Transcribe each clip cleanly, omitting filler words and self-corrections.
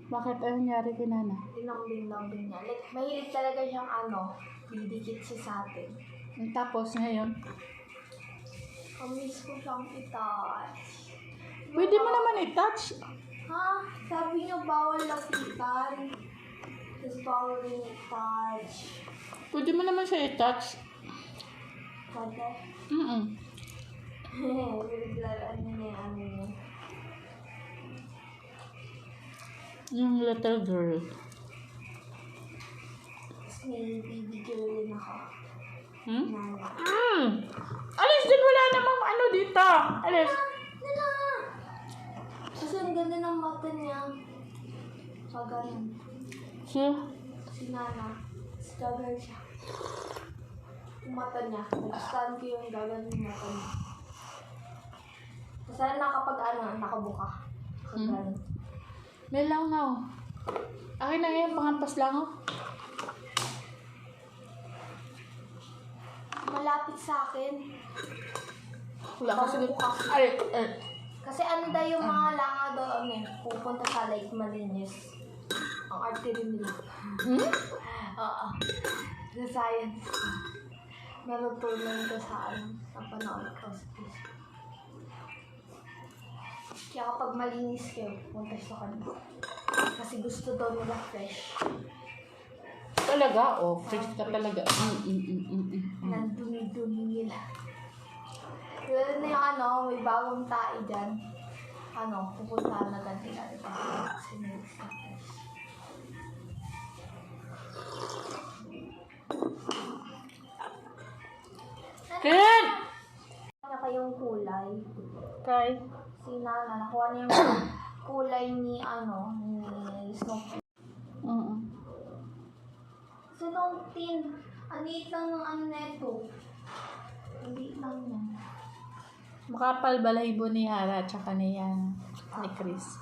Bakit? Ano nangyari kay Nana? Linambing-lambing niya. Like, mahilig talaga siyang didikit siya sa atin. Tapos ngayon, Kamiss ko siyang i-touch. pwede mo naman i-touch. Ha? Sabi niyo bawal lapitan. Tapos bawal rin i-touch. Pwede mo naman siya i-touch. Pwede? Naglalaan niya niya. Yung little girl. Tapos may baby girl din ako. Nana. Alis din, wala namang ano dito. Alis. Nana! Kasi ang ganda ng mata niya. So, ganun. Si Nana. Tapos gagawin siya. Yung mata niya. Nagustuhan ko yung gagawin yung mata niya. Kasi nakabuka. Ganun. May langaw. Akin na ngayon, pangampas langaw. Malapit sa akin. Wala kasi. Ay. Kasi daw yung mga langaw doon pupunta sa Lake Malinis. Ang arte rin nila. Oo. Sa science. Natutunan ko sa panood ko sa Facebook. Kaya kapag malinis kayo, punta sa kanila. Kasi gusto daw nila fresh. Talaga? Oh, fresh ka talaga. Nandumi-dumi nila. Yun na yung may bagong tae dyan. Pupuntahan na ganti na ito. Kasi nilis na fresh. Ken! Nakuha niya kayong kulay. Kay? Si Nana, nakuha niya yung kulay ni Snoopy. Si Tin, ang liit lang ng neto. Ang liit lang yan. Makapal balahibo ni Hara at saka ni Chris.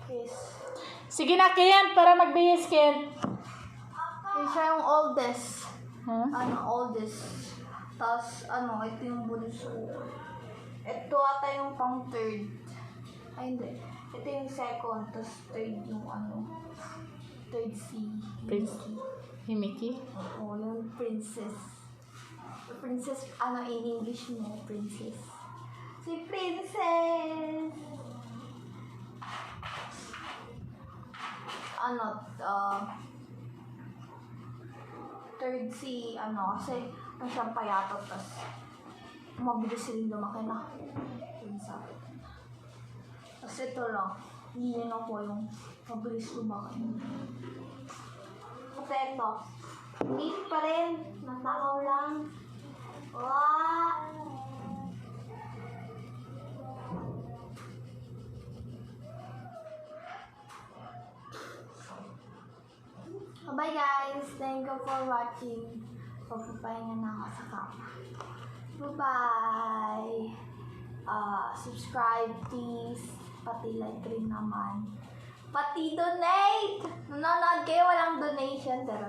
Chris. Sige na, Ken, para magbihis, Ken. Yung siya yung oldest. Huh? Oldest. Tapos, ito yung bunso. Ito ata yung pang third. Ay, hindi. Ito yung second. Tapos third yung third si Prince. Himiki? Oo, yung princess. Princess, in English mo, princess. Si princess! Third si, kasi siyang payatot, tapos mabilis silang lumaki na. Yun sa akin. Tapos ito lang, hindi na po yung mabilis lumaki. Kasi ito, liit pa rin, natakaw lang. Wow! Bye guys! Thank you for watching. Pagpapahinga na ako sa kama. Bye-bye! Subscribe please. Pati like rin naman. Pati donate! Nanonood kayo, walang donation. Pero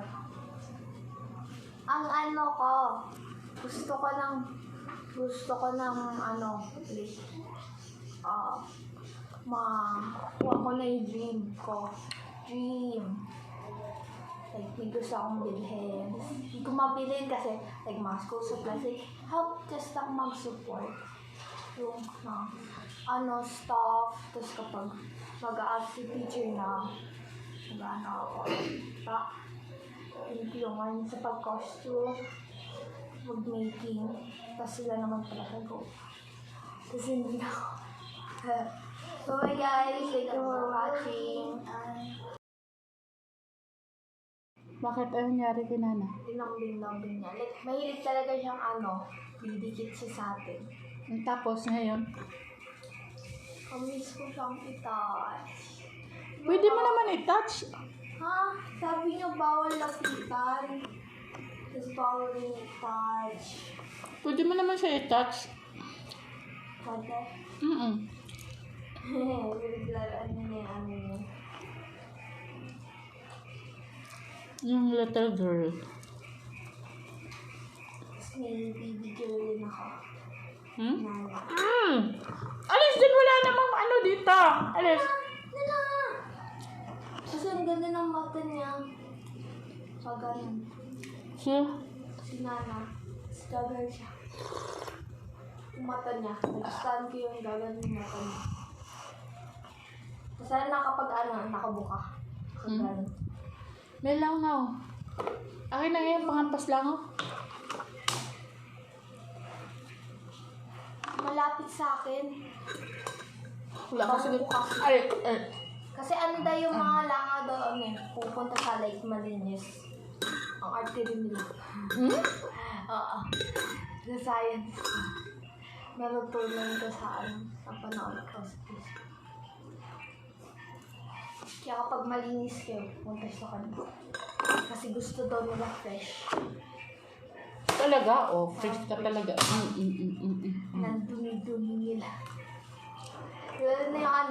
ang gusto ko ng please. Makuha ko na yung dream ko. Like, may gusto akong bilhin. Hindi ko mabilin kasi, like, mga school supplies. Like, help just lang mag-support. Yung, stuff. Tapos kapag mag-a-ask si teacher na, ako. Yung sa pag-costume, mag-making. Tapos sila naman pala go. Tapos hindi ako. So, bye guys. Thank you for watching. Bakit? Ano nangyari kay Nana? Linambing-lambing niya. Like, mahilig talaga siyang didikit siya sa atin. Tapos ngayon, Kamiss ko siyang i-touch. pwede mo naman i-touch. Ha? Sabi niyo bawal lapitan. Tapos bawal rin i-touch. Pwede mo naman siya i-touch. Pwede? Naglalaan niya niya. Yung little girl. Tapos may baby girl din ako. Alis din, wala namang ano dito. Alis. Nana! ganda ng mata niya. Pagano. Sino? Si Nana. Gagawin siya. Yung mata niya. Nagustuhan ko yung gagawin yung mata niya. Kasi nakabuka. Kagano. May langaw. Akin na yan, pangampas langaw. Malapit sa akin. Wala ka siguro. Kasi- Ay. Kasi ano daw yung mga langaw doon pupunta sa Lake Malinis. Ang arte rin nila. Oo. Sa science. Natutunan ko sa panood ko sa Facebook. Kaya kapag malinis kayo, punta sa kanila. Kasi gusto daw nila fresh. Talaga? Oh, fresh ka talaga. Nandumi-dumi nila. Yun na yung